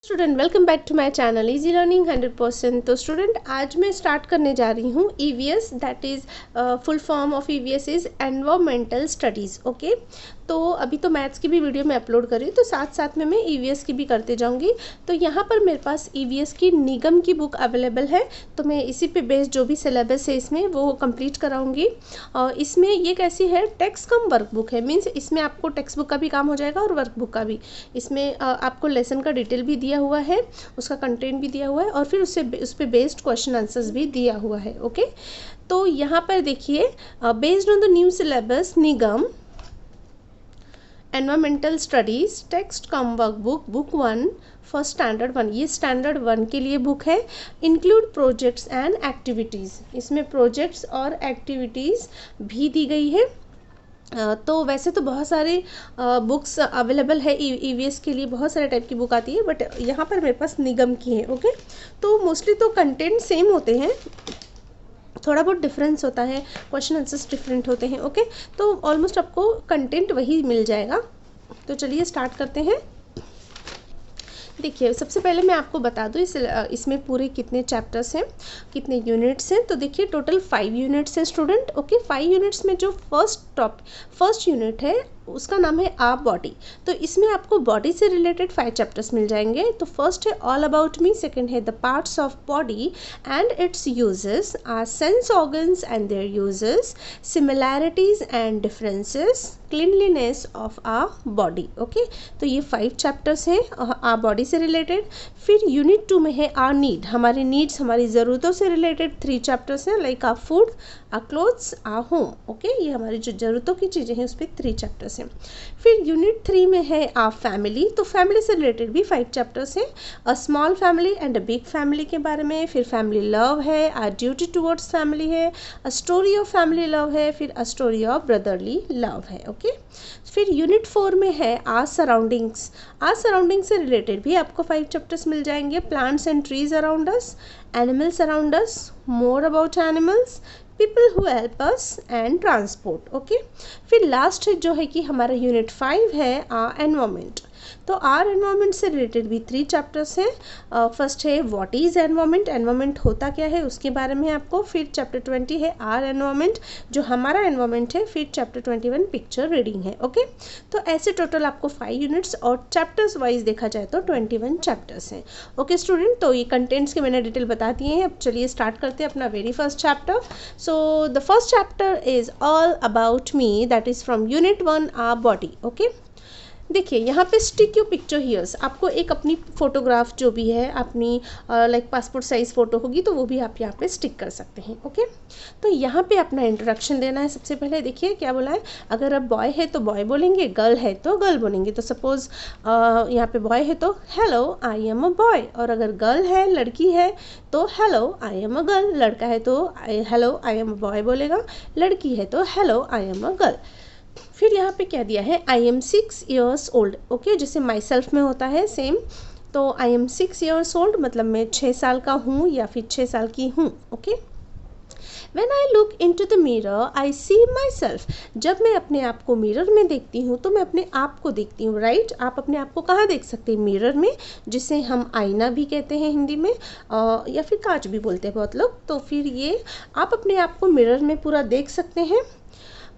Student welcome back to my channel easy learning 100%। तो student आज मैं स्टार्ट करने जा रही हूँ EVS, that is full form of EVS is environmental studies. Okay, तो अभी तो मैथ्स की भी वीडियो मैं अपलोड कर रही हूँ, तो साथ साथ में मैं ईवीएस की भी करते जाऊँगी। तो यहाँ पर मेरे पास ईवीएस की निगम की बुक अवेलेबल है, तो मैं इसी पे बेस्ड जो भी सिलेबस है इसमें वो कंप्लीट कराऊँगी। और इसमें ये कैसी है, टेक्स्ट कम वर्क बुक है, मीन्स इसमें आपको टेक्स्ट बुक का भी काम हो जाएगा और वर्क बुक का भी। इसमें आपको लेसन का डिटेल भी दिया हुआ है, उसका कंटेंट भी दिया हुआ है और फिर उस पर बेस्ड क्वेश्चन आंसर्स भी दिया हुआ है। ओके, तो यहाँ पर देखिए, based on the new syllabus Nigam environmental studies text come work book book 1 for standard 1, ये स्टैंडर्ड 1 के लिए बुक है। इंक्लूड प्रोजेक्ट्स एंड एक्टिविटीज़, इसमें प्रोजेक्ट्स और एक्टिविटीज़ भी दी गई है। तो वैसे तो बहुत सारे बुक्स अवेलेबल है ईवीएस के लिए, बहुत सारे टाइप की बुक आती है, बट यहाँ पर मेरे पास निगम की है। ओके, तो मोस्टली तो कंटेंट सेम होते हैं, थोड़ा बहुत डिफरेंस होता है, क्वेश्चन आंसर्स डिफरेंट होते हैं। ओके, तो ऑलमोस्ट आपको कंटेंट वही मिल जाएगा। तो चलिए स्टार्ट करते हैं। देखिए, सबसे पहले मैं आपको बता दूँ इसमें पूरे कितने चैप्टर्स हैं, कितने यूनिट्स हैं। तो देखिए, टोटल 5 यूनिट्स हैं स्टूडेंट। ओके, 5 यूनिट्स में जो फर्स्ट यूनिट है उसका नाम है आ बॉडी। तो इसमें आपको बॉडी से रिलेटेड 5 चैप्टर्स मिल जाएंगे। तो फर्स्ट है ऑल अबाउट मी, सेकंड है the parts of body and its uses, our sense organs and their uses, similarities and differences, cleanliness of our body. Okay, तो ये 5 चैप्टर्स हैं आ बॉडी से रिलेटेड। फिर यूनिट 2 में है आ नीड, हमारे नीड्स, हमारी ज़रूरतों से रिलेटेड 3 चैप्टर्स हैं, लाइक आ फूड, आ क्लोथ्स, आ होम। ओके, ये हमारी जो ज़रूरतों की चीज़ें हैं उस पर 3 चैप्टर्स हैं। फिर यूनिट 3 में है आ फैमिली, तो फैमिली से रिलेटेड भी 5 चैप्टर्स हैं, a small family and a big family के बारे में। फिर फैमिली लव है, आ ड्यूटी टुवर्ड्स फैमिली है, a story of family love है, फिर a story of brotherly love है। ओके, फिर यूनिट 4 में है आ सराउंडिंग्स, आ सराउंडिंग से रिलेटेड भी आपको 5 चैप्टर्स मिल जाएंगे, plants and trees around us, animals around us, more about animals, people who help us and transport. Okay, फिर लास्ट जो है कि हमारा यूनिट 5 है आ एनवायरमेंट। तो आर एनवायरमेंट से रिलेटेड भी 3 चैप्टर्स हैं। फर्स्ट है व्हाट इज़ एनवायरमेंट, एनवायरमेंट होता क्या है उसके बारे में आपको। फिर चैप्टर 20 है आर एनवायरमेंट, जो हमारा एनवायरमेंट है। फिर चैप्टर 21 पिक्चर रीडिंग है। ओके, तो ऐसे टोटल आपको 5 यूनिट्स और चैप्टर्स वाइज देखा जाए तो 21 चैप्टर्स हैं। ओके स्टूडेंट, तो ये कंटेंट्स के मैंने डिटेल बता दिए हैं। अब चलिए स्टार्ट करते हैं अपना very first chapter. So the first chapter is all about me, that is from unit 1 our body. Okay, देखिए यहाँ पे स्टिक योर पिक्चर हियर्स, आपको एक अपनी फ़ोटोग्राफ जो भी है अपनी लाइक पासपोर्ट साइज़ फ़ोटो होगी तो वो भी आप यहाँ पे स्टिक कर सकते हैं। ओके, तो यहाँ पे अपना इंट्रोडक्शन देना है। सबसे पहले देखिए क्या बोला है, अगर अब बॉय है तो बॉय बोलेंगे, गर्ल है तो गर्ल बोलेंगे। तो सपोज़ यहाँ पे बॉय है तो hello I am a boy, और अगर गर्ल है, लड़की है तो hello I am a girl, लड़का है तो hello I am a boy बोलेगा, लड़की है तो hello I am a girl. फिर यहाँ पे क्या दिया है, I am 6 years old। Okay, जैसे माई सेल्फ में होता है सेम, तो आई एम 6 years old मतलब मैं 6 साल का हूँ या फिर 6 साल की हूँ। Okay, When I look into the mirror, I see myself। जब मैं अपने आप को मिरर में देखती हूँ तो मैं अपने आप को देखती हूँ, राइट। आप अपने आप को कहाँ देख सकते हैं, मिरर में, जिसे हम आईना भी कहते हैं हिंदी में, या फिर कांच भी बोलते हैं बहुत लोग। तो फिर ये आप अपने आप को मिरर में पूरा देख सकते हैं।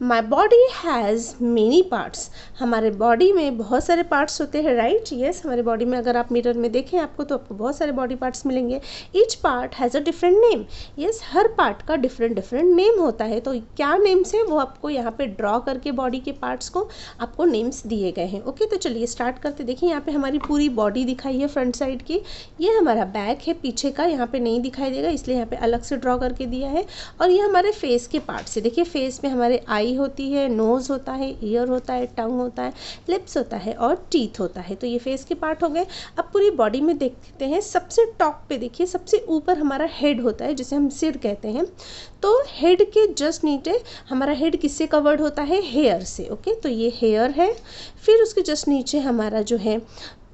My body has many parts, हमारे बॉडी में बहुत सारे पार्ट्स होते हैं, राइट। यस, हमारे बॉडी में अगर आप मिरर में देखें आपको तो आपको बहुत सारे बॉडी पार्ट्स मिलेंगे। Each part has a different name. Yes, her part का डिफरेंट डिफरेंट नेम होता है। तो क्या नेम्स है वो आपको यहाँ पे ड्रॉ करके बॉडी के पार्ट्स को आपको नेम्स दिए गए हैं। ओके, तो चलिए स्टार्ट करते। देखिए यहाँ पे हमारी पूरी बॉडी दिखाई है फ्रंट साइड की, ये हमारा बैक है पीछे का, यहाँ पे नहीं दिखाई देगा इसलिए यहाँ पे अलग से ड्रॉ करके दिया है। और ये हमारे फेस के पार्ट्स है। देखिए फेस में हमारे आई होती है, नोज़ होता है, ईयर होता है, टंग होता है, लिप्स होता है और टीथ होता है। तो ये फेस के पार्ट हो गए। अब पूरी बॉडी में देखते हैं, सबसे टॉप पे देखिए, सबसे ऊपर हमारा हेड होता है जिसे हम सिर कहते हैं। तो हेड के जस्ट नीचे हमारा हेड किससे कवर्ड होता है, हेयर से। ओके, तो ये हेयर है। फिर उसके जस्ट नीचे हमारा जो है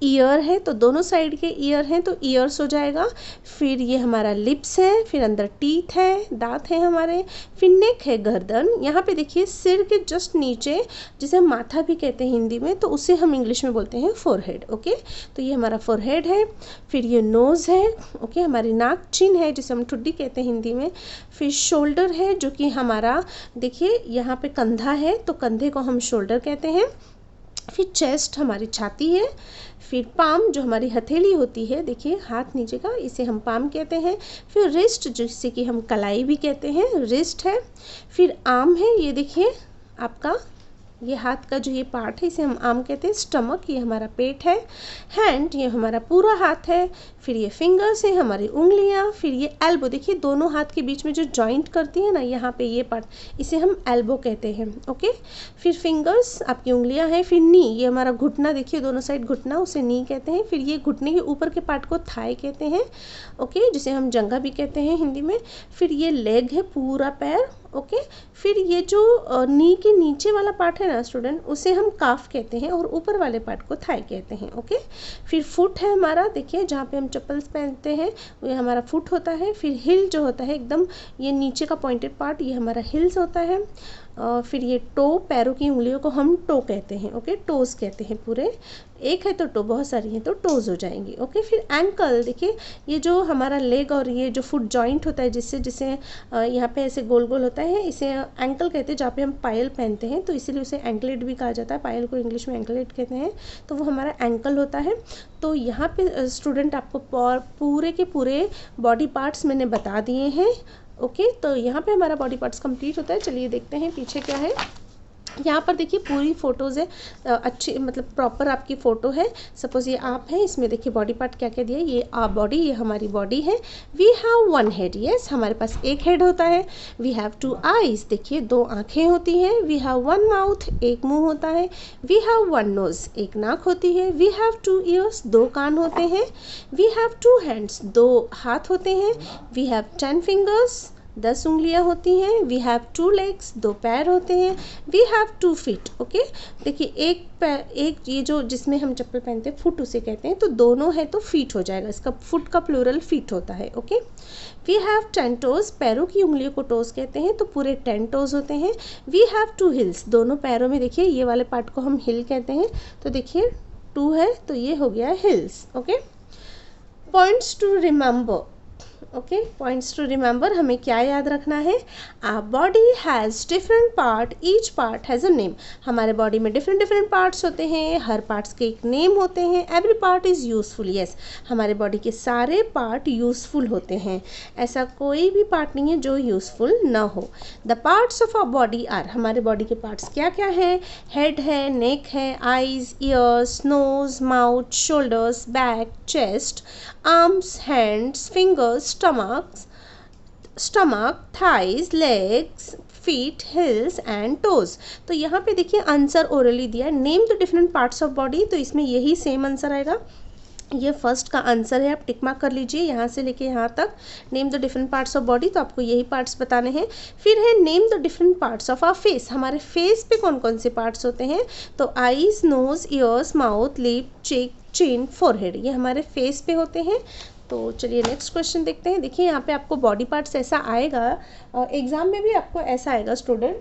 ईयर है तो दोनों साइड के ईयर हैं तो ईयर्स हो जाएगा। फिर ये हमारा लिप्स है, फिर अंदर टीथ है, दांत है हमारे, फिर नेक है, गर्दन। यहाँ पे देखिए सिर के जस्ट नीचे, जिसे हम माथा भी कहते हैं हिंदी में, तो उसे हम इंग्लिश में बोलते हैं फोरहेड। ओके, तो ये हमारा फोरहेड है। फिर ये नोज़ है, ओके, हमारी नाक, चिन है जिसे हम ठुड्डी कहते हैं हिंदी में। फिर शोल्डर है जो कि हमारा, देखिए यहाँ पे कंधा है तो कंधे को हम शोल्डर कहते हैं। फिर चेस्ट हमारी छाती है। फिर पाम जो हमारी हथेली होती है, देखिए हाथ नीचे का, इसे हम पाम कहते हैं। फिर रिस्ट जिसे कि हम कलाई भी कहते हैं, रिस्ट है। फिर आर्म है, ये देखिए आपका ये हाथ का जो ये पार्ट है इसे हम आर्म कहते हैं। स्टमक ये हमारा पेट है। हैंड ये हमारा पूरा हाथ है। फिर ये फिंगर्स है हमारी उंगलियां। फिर ये एल्बो, देखिए दोनों हाथ के बीच में जो जॉइंट करती है ना यहाँ पे ये पार्ट, इसे हम एल्बो कहते हैं। ओके, फिर फिंगर्स आपकी उंगलियां हैं। फिर नी ये हमारा घुटना, देखिए दोनों साइड घुटना, उसे नी कहते हैं। फिर ये घुटने के ऊपर के पार्ट को थाई कहते हैं, ओके, जिसे हम जंघा भी कहते हैं हिंदी में। फिर ये लेग है, पूरा पैर। ओके, फिर ये जो नी के नीचे वाला पार्ट है ना स्टूडेंट, उसे हम काफ कहते हैं और ऊपर वाले पार्ट को थाई कहते हैं। ओके, फिर फुट है हमारा, देखिए जहाँ पे हम चप्पल्स पहनते हैं वो हमारा फुट होता है। फिर हिल जो होता है एकदम ये नीचे का पॉइंटेड पार्ट, ये हमारा हिल्स होता है। फिर ये टो, पैरों की उंगलियों को हम टो कहते हैं। ओके, टोज कहते हैं पूरे, एक है तो टो, बहुत सारी हैं तो टोज हो जाएंगी। ओके, फिर एंकल, देखिए ये जो हमारा लेग और ये जो फुट जॉइंट होता है जिससे जिसे यहाँ पे ऐसे गोल गोल होता है, इसे एंकल कहते हैं। जहाँ पे हम पायल पहनते हैं तो इसीलिए उसे एंकलेट भी कहा जाता है, पायल को इंग्लिश में एंकलेट कहते हैं, तो वो हमारा एंकल होता है। तो यहाँ पे स्टूडेंट आपको पूरे के पूरे बॉडी पार्ट्स मैंने बता दिए हैं। ओके, तो यहाँ पे हमारा बॉडी पार्ट्स कंप्लीट होता है। चलिए देखते हैं पीछे क्या है। यहाँ पर देखिए पूरी फ़ोटोज़ है, अच्छी मतलब प्रॉपर आपकी फ़ोटो है। सपोज़ ये आप है, इसमें देखिए बॉडी पार्ट क्या क्या दिया है। ये आप बॉडी, ये हमारी बॉडी है। We have one head, yes हमारे पास एक हेड होता है। वी हैव टू आईज़, देखिए दो आँखें होती हैं। वी हैव वन माउथ, एक मुंह होता है। वी हैव वन नोज़, एक नाक होती है। वी हैव टू ईयर्स, दो कान होते हैं। वी हैव टू हैंड्स, दो हाथ होते हैं। वी हैव 10 फिंगर्स, 10 उंगलियां होती हैं। वी हैव 2 लेग्स, दो पैर होते हैं। वी हैव 2 फीट, ओके, देखिए एक पैर, एक ये जो जिसमें हम चप्पल पहनते हैं फुट उसे कहते हैं, तो दोनों है तो फीट हो जाएगा, इसका फुट का प्लूरल फीट होता है। ओके, वी हैव 10 टोज, पैरों की उंगलियों को टोज कहते हैं, तो पूरे 10 टोज होते हैं। वी हैव 2 हिल्स, दोनों पैरों में देखिए ये वाले पार्ट को हम हिल कहते हैं, तो देखिए 2 है तो ये हो गया heels. Okay, points to remember, okay, points to remember, हमें क्या याद रखना है। Our body has different part, each part has a name. हमारे बॉडी में डिफरेंट डिफरेंट पार्ट्स होते हैं, हर पार्ट्स के एक नेम होते हैं। Every part is useful, yes हमारे बॉडी के सारे पार्ट यूजफुल होते हैं, ऐसा कोई भी पार्ट नहीं है जो यूजफुल ना हो। The parts of our body are, हमारे बॉडी के पार्ट्स क्या क्या हैं। हेड है, नेक है, eyes, ears, nose, mouth, shoulders, back, chest, arms, hands, fingers, stomach, thighs, legs, feet, heels and toes. तो यहाँ पे देखिए आंसर ओरली दिया है, name the different parts of body, तो इसमें यही सेम आंसर आएगा। ये फर्स्ट का आंसर है, आप टिक मार्क कर लीजिए यहाँ से लेके यहाँ तक। Name the different parts of body, तो आपको यही पार्ट्स बताने हैं। फिर है name the different parts of our face, हमारे फेस पे कौन कौन से पार्ट्स होते हैं, तो eyes, nose, ears, mouth, lip, cheek, chin, forehead, ये हमारे फेस पे होते हैं। तो चलिए नेक्स्ट क्वेश्चन देखते हैं। देखिए यहाँ पे आपको बॉडी पार्ट्स ऐसा आएगा, एग्जाम में भी आपको ऐसा आएगा स्टूडेंट,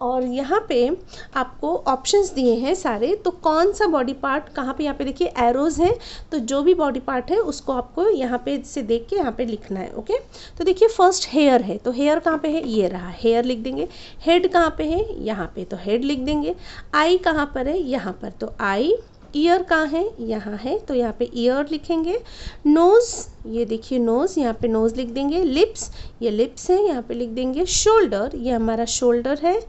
और यहाँ पे आपको ऑप्शंस दिए हैं सारे, तो कौन सा बॉडी पार्ट कहाँ पे, यहाँ पे देखिए एरोज हैं, तो जो भी बॉडी पार्ट है उसको आपको यहाँ पे से देख के यहाँ पे लिखना है। ओके, तो देखिए फर्स्ट हेयर है, तो हेयर कहाँ पे है, ये रहा, हेयर लिख देंगे। हेड कहाँ पे है, यहाँ पे, तो हेड लिख देंगे। आई कहाँ पर है, यहाँ पर, तो आई। ईयर कहाँ है, यहाँ है, तो यहाँ पे ईयर लिखेंगे। नोज़, ये देखिए नोज़, यहाँ पे नोज़ लिख देंगे। लिप्स, ये लिप्स है, यहाँ पे लिख देंगे। शोल्डर, ये हमारा शोल्डर है।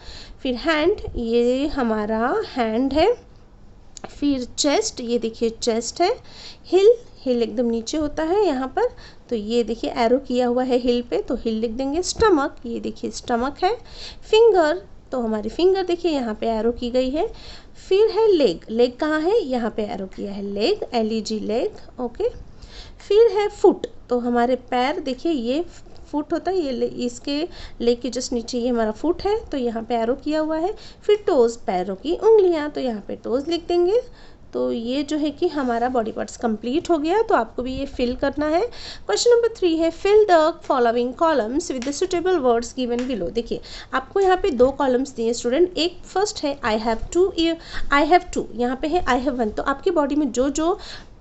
फिर हैंड, ये हमारा हैंड है। फिर चेस्ट, ये देखिए चेस्ट है। हिल, हिल एकदम नीचे होता है यहाँ पर, तो ये देखिए एरो किया हुआ है हिल पे, तो हिल लिख देंगे। स्टमक, ये देखिए स्टमक है। फिंगर, तो हमारी फिंगर देखिए यहाँ पे एरो की गई है। फिर है लेग, लेग कहाँ है, यहाँ पे एरो किया है, लेग, LEG लेग। ओके, फिर है फुट, तो हमारे पैर देखिए ये फुट होता है, ये इसके लेग के जस्ट नीचे ये हमारा फुट है, तो यहाँ पे एरो किया हुआ है। फिर टोज़, पैरों की उंगलियाँ, तो यहाँ पे टोज़ लिख देंगे। तो ये जो है कि हमारा बॉडी पार्ट्स कंप्लीट हो गया। तो आपको भी ये फिल करना है। क्वेश्चन नंबर 3 है fill the following columns with the suitable words given below. देखिए आपको यहाँ पे 2 कॉलम्स दिए स्टूडेंट। एक फर्स्ट है आई हैव टू, यहाँ पे है आई हैव 1। तो आपकी बॉडी में जो जो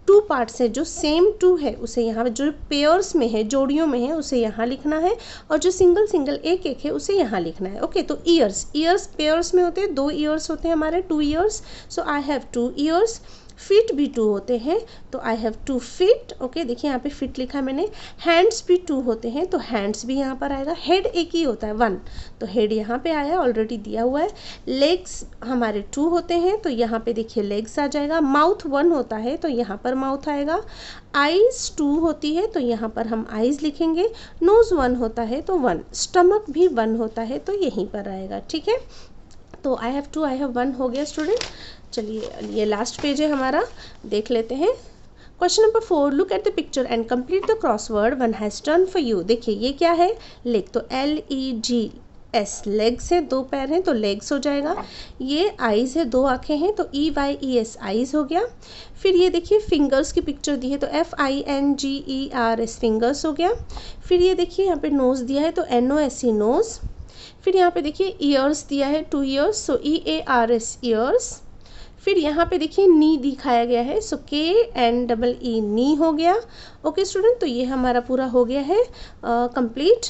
2 पार्ट्स है, जो सेम 2 है उसे यहाँ, जो पेयर्स में है, जोड़ियों में है, उसे यहाँ लिखना है, और जो सिंगल सिंगल एक एक है उसे यहाँ लिखना है। ओके, तो ईयर्स पेयर्स में होते हैं, 2 ईयर्स होते हैं हमारे, 2 years. So I have 2 years. Feet भी 2 होते हैं, तो आई हैव 2 फीट। ओके, देखिए यहाँ पे फीट लिखा है मैंने। हैंड्स भी 2 होते हैं, तो हैंड्स भी यहाँ पर आएगा। हेड एक ही होता है 1, तो हेड यहाँ पे आया, ऑलरेडी दिया हुआ है। लेग्स हमारे 2 होते हैं, तो यहाँ पे देखिए लेग्स आ जाएगा। माउथ 1 होता है, तो यहाँ पर माउथ आएगा। आईज 2 होती है, तो यहाँ पर हम आईज लिखेंगे। नोज 1 होता है, तो 1। स्टमक भी 1 होता है, तो यहीं पर आएगा। ठीक है, तो आई हैव 2 आई हैव 1 हो गया स्टूडेंट। चलिए ये लास्ट पेज है हमारा, देख लेते हैं। Question number 4 look at the picture and complete the crossword one has turn for you. देखिए ये क्या है, लेग, तो LEGS लेग्स है, 2 पैर हैं, तो लेग्स हो जाएगा। ये आईज है, 2 आंखें हैं, तो EYES आईज हो गया। फिर ये देखिए फिंगर्स की पिक्चर दी है, तो FINGERS फिंगर्स हो गया। फिर ये देखिए यहाँ पे नोज दिया है, तो NOSE नोज। फिर यहाँ पे देखिए ईयर्स दिया है, 2 ईयर्स, सो EARS ईयर्स। फिर यहाँ पे देखिए नी दिखाया गया है, सो KNEE नी हो गया। ओके स्टूडेंट, तो ये हमारा पूरा हो गया है कंप्लीट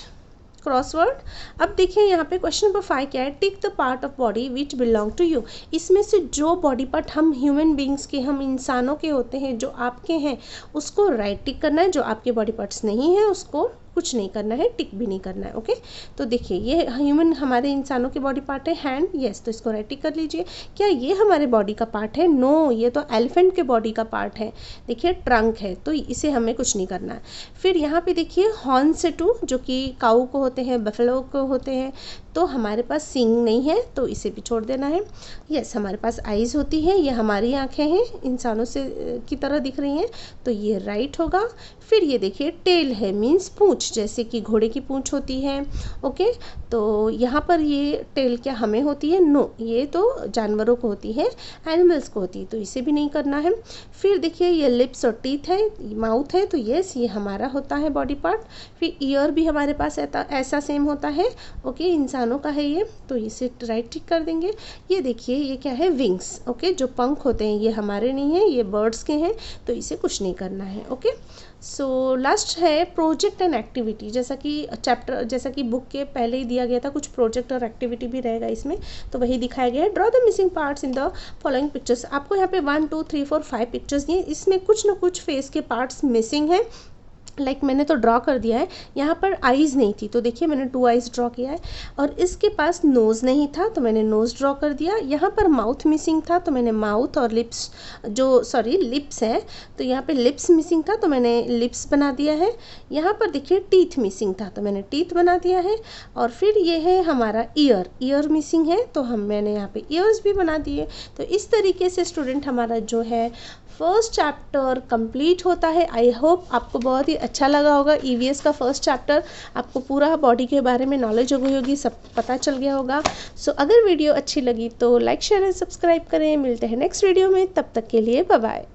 क्रॉसवर्ड। अब देखिए यहाँ पे क्वेश्चन नंबर 5 क्या है, tick the part of body which belong to you. इसमें से जो बॉडी पार्ट हम ह्यूमन बींग्स के, हम इंसानों के होते हैं, जो आपके हैं, उसको राइट टिक करना है। जो आपके बॉडी पार्ट्स नहीं है उसको कुछ नहीं करना है, टिक भी नहीं करना है। ओके, तो देखिए ये ह्यूमन हमारे इंसानों के बॉडी पार्ट है, हैंड, यस, तो इसको राइट टिक कर लीजिए। क्या ये हमारे बॉडी का पार्ट है? नो, ये तो एलिफेंट के बॉडी का पार्ट है। देखिए ट्रंक है, तो इसे हमें कुछ नहीं करना है। फिर यहाँ पे देखिए हॉर्न से 2, जो कि काऊ को होते हैं, बफेलो को होते हैं, तो हमारे पास सींग नहीं है, तो इसे भी छोड़ देना है। यस, हमारे पास आईज होती है, ये हमारी आंखें हैं, इंसानों से की तरह दिख रही हैं, तो ये राइट होगा। फिर ये देखिए टेल है, मीन्स पूंछ, जैसे कि घोड़े की पूंछ होती है। ओके, तो यहाँ पर ये टेल क्या हमें होती है? नो, ये तो जानवरों को होती है, एनिमल्स को होती है, तो इसे भी नहीं करना है। फिर देखिए ये लिप्स और टीथ है, माउथ है, तो यस ये हमारा होता है बॉडी पार्ट। फिर ईयर भी हमारे पास ऐसा सेम होता है। ओके, इंसानों का है ये, तो इसे राइट टिक कर देंगे। ये देखिए ये क्या है, विंग्स। ओके, जो पंख होते हैं ये हमारे नहीं है, ये बर्ड्स के हैं, तो इसे कुछ नहीं करना है। ओके, सो लास्ट है प्रोजेक्ट एंड एक्टिविटी। जैसा कि बुक के पहले ही दिया गया था, कुछ प्रोजेक्ट और एक्टिविटी भी रहेगा इसमें, तो वही दिखाया गया है। Draw the missing parts in the following pictures. आपको यहाँ पे 1 2 3 4 5 पिक्चर्स दिए, इसमें कुछ ना कुछ फेस के पार्ट्स मिसिंग है। मैंने तो ड्रॉ कर दिया है। यहाँ पर आईज़ नहीं थी, तो देखिए मैंने 2 आईज़ ड्रॉ किया है। और इसके पास नोज़ नहीं था, तो मैंने नोज़ ड्रॉ कर दिया। यहाँ पर माउथ मिसिंग था, तो मैंने माउथ और लिप्स लिप्स है, तो यहाँ पे लिप्स मिसिंग था, तो मैंने लिप्स बना दिया है। यहाँ पर देखिए टीथ मिसिंग था, तो मैंने टीथ बना दिया है। और फिर ये है हमारा ईयर मिसिंग है, तो मैंने यहाँ पे ईयर्स भी बना दिए। तो इस तरीके से स्टूडेंट हमारा जो है फर्स्ट चैप्टर कंप्लीट होता है। आई होप आपको बहुत ही अच्छा लगा होगा। EVS का फर्स्ट चैप्टर, आपको पूरा बॉडी के बारे में नॉलेज हो गई होगी, सब पता चल गया होगा। सो अगर वीडियो अच्छी लगी तो लाइक शेयर एंड सब्सक्राइब करें। मिलते हैं नेक्स्ट वीडियो में, तब तक के लिए बाय बाय।